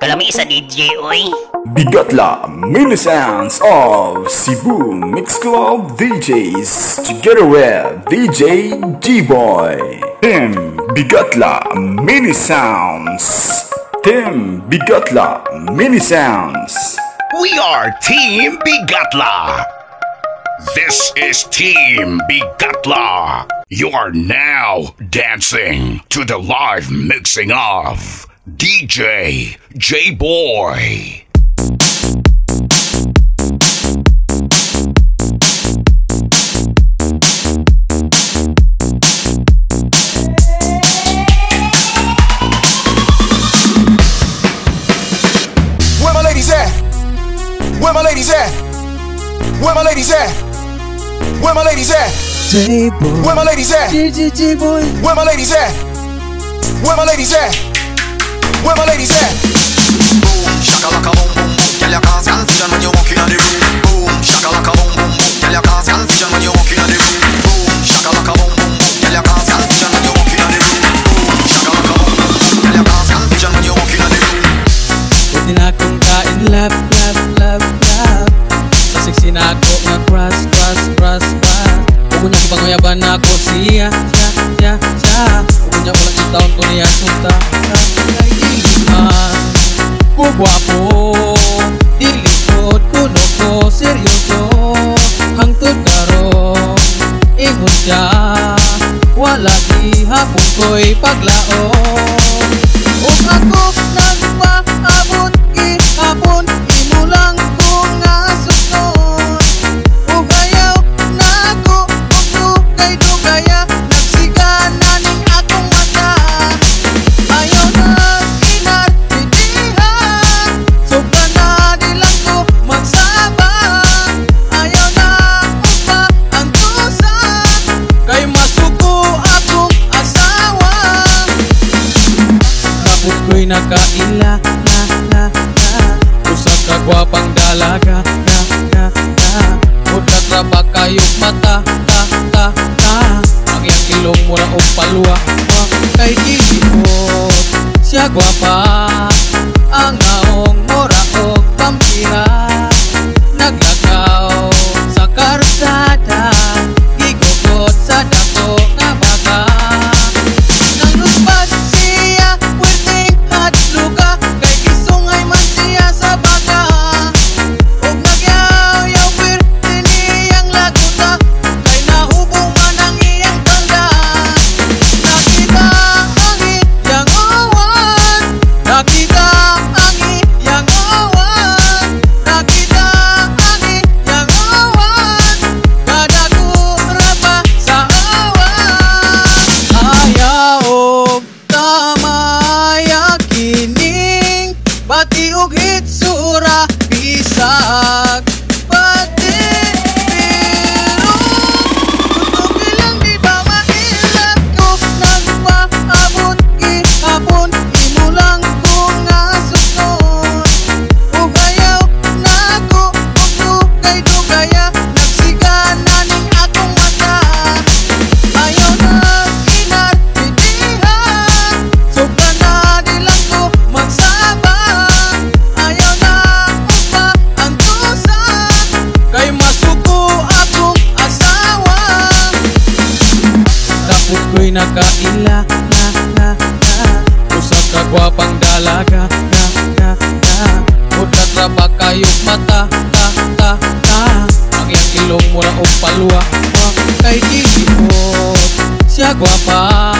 Kalami isa DJ, oy. Bigatla Mini Sounds of Cebu Mix Club DJs together with DJ G-Boy. Team Bigatla Mini Sounds. Team Bigatla Mini Sounds. We are Team Bigatla. This is Team Bigatla. You are now dancing to the live mixing of DJ J-Boy. Where my ladies at? Where my ladies at? Where my ladies at? Where my ladies at? J-Boy. Where my ladies at? DJ J-Boy. Where my ladies at? Where my ladies at? Where my ladies at? Boom, shakalaka boom boom boom. Girl, you cause confusion when you walk in the room. Boom, shakalaka boom boom boom. Girl, you cause confusion when you walk in the room. Boom, shakalaka boom boom boom. Girl, you cause confusion when you walk in the room. Boom, shakalaka boom boom boom. Girl, you cause confusion when you walk in the room. Pwede na akong kain love, love, love, love. Sa sexy na ako nga crush, crush, crush, crush. Huwag niya kipanguyaban na ako siya, siya, siya, siya. Huwag niya walang itaon ko niya sunta. Gwapo, dilikod, kuno ko, seryoso. Hangtod karon, ingon siya. Wala di hapon ko'y paglaon. Ug ako nagpaabot gihapon, imo lang ko nga sunon. Ug ayaw na ko, ug dugay-dugaya, nagsigana ning akong mata. Ayaw na inar, didihan, sobra na di lang ko magsabang. Ayaw na upa ang tusan, kay masuko akong asawa. Tapos ko'y nakaila, na, na, na. Usap ka gwapang dalaga, na, na, na. Huwag traba kayong mata, ta, ta, ta. Ang iyang ilong mura o palwa, kay gilipot. Siya gwapa, ang aong mura o pampira. Naglakaw sa karsada, gigugot sa dako nga baka. Nangluspad siya, pwedeng hadluga, kay kisungay man siya sa baka. Ug nagyaw-yaw bir diniyang laguta, kay nahubong man ang iyang tanda. Nakita ang iyang awan, nakita ang iyang awan, nakita ang iyang awan, kadakura pa sa awan. Ayaw og tamaya kining bati og hitsura bisag pati pero gusto ilang di ba mailap ko nagpaabot gihapon imo lang ko nga sunon. Ug ayaw na ko ug dugay-dugaya, nagsigana ning akong mata. Ayaw na inar, didihan, sobra na di lang ko magsabang. Ayaw na upa ang tusan, kay masuko akong asawa. Tapos ko'y nakaila, na, na, na. Usap ka gwapang dalaga, na, na, na. Huwag traba kayong mata, ta, ta, ta. Ang iyang ilong mura o palwa, kay gilipot. Siya gwapa,